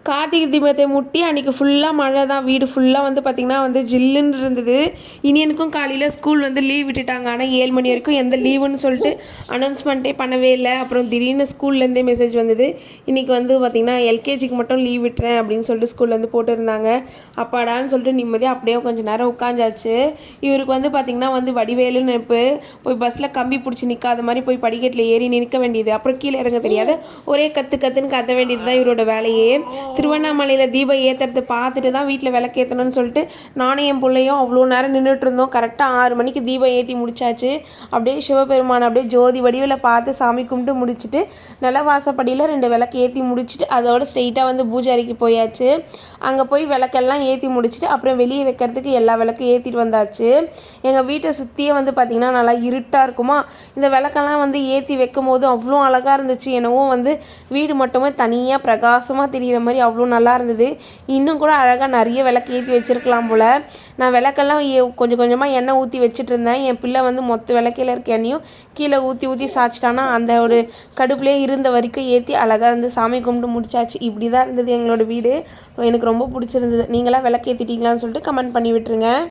கார்த்திகை தீபத்தை முட்டி அன்றைக்கி ஃபுல்லாக மழை தான். வீடு ஃபுல்லாக வந்து பார்த்திங்கன்னா வந்து ஜில்லுன்னு இருந்தது. இனியனுக்கும் காலையில் ஸ்கூல் வந்து லீவ் விட்டுட்டாங்க. ஆனால் 7 மணி வரைக்கும் எந்த லீவுன்னு சொல்லிட்டு அனௌன்ஸ்மெண்ட்டே பண்ணவே இல்லை. அப்புறம் திடீர்னு ஸ்கூல்லேருந்தே மெசேஜ் வந்தது, இன்றைக்கி வந்து பார்த்திங்கன்னா எல்கேஜிக்கு மட்டும் லீவ் விட்டுறேன் அப்படின்னு சொல்லிட்டு ஸ்கூல்லேருந்து போட்டுருந்தாங்க. அப்பாடான்னு சொல்லிட்டு நிம்மதியாக அப்படியே கொஞ்சம் நேரம் உட்காந்தாச்சு. இவருக்கு வந்து பார்த்திங்கன்னா வந்து வடிவேலுன்னு நினைப்பு. போய் பஸ்ஸில் கம்பி பிடிச்சி நிற்காத மாதிரி போய் படிக்கட்டில் ஏறி நிற்க வேண்டியது, அப்புறம் கீழே இறங்க தெரியாத ஒரே கற்றுன்னு கத்த வேண்டியது தான் இவரோட வேலையே. திருவண்ணாமலையில் தீபம் ஏற்றுறது பார்த்துட்டு தான் வீட்டில் விளக்கேற்றணும்னு சொல்லிட்டு நானும் என் பிள்ளையும் அவ்வளோ நேரம் நின்றுட்டு இருந்தோம். கரெக்டாக 6 மணிக்கு தீபம் ஏற்றி முடிச்சாச்சு. அப்படியே சிவபெருமானை அப்படியே ஜோதி வடிவில் பார்த்து சாமி கும்பிட்டு முடிச்சுட்டு நிலவாசப்படியில் 2 விளக்கு ஏற்றி முடிச்சுட்டு அதோட ஸ்ட்ரெயிட்டாக வந்து பூஜை அறைக்கு போயாச்சு. அங்கே போய் விளக்கெல்லாம் ஏற்றி முடிச்சுட்டு அப்புறம் வெளியே வைக்கிறதுக்கு எல்லா விளக்கும் ஏற்றிட்டு வந்தாச்சு. எங்கள் வீட்டை சுற்றியே வந்து பார்த்திங்கன்னா நல்லா இருட்டாக இருக்குமா. இந்த விளக்கெல்லாம் வந்து ஏற்றி வைக்கும் போது அவ்வளோ அழகாக இருந்துச்சு. என்னவோ வந்து வீடு மட்டுமே தனியாக பிரகாசமாக தெரிகிற மாதிரி அவ்வளோ நல்லா இருந்தது. இன்னும் கூட அழகாக நிறைய விளக்கு ஏற்றி வச்சுருக்கலாம் போல். நான் விளக்கெல்லாம் கொஞ்சம் கொஞ்சமாக எண்ணெய் ஊற்றி வச்சுட்டு இருந்தேன். என் பிள்ளை வந்து மொத்த விளக்கையில் இருக்க எண்ணெயும் கீழே ஊற்றி சாய்ச்சிட்டானா அந்த ஒரு கடுப்புலேயே இருந்த வரைக்கும் ஏற்றி அழகாக இருந்து சாமி கும்பிட்டு முடிச்சாச்சு. இப்படி தான் இருந்தது எங்களோட வீடு. எனக்கு ரொம்ப பிடிச்சிருந்தது. நீங்களாம் விளக்கு ஏற்றிட்டீங்களான்னு சொல்லிட்டு கமெண்ட் பண்ணி விட்டுருங்க.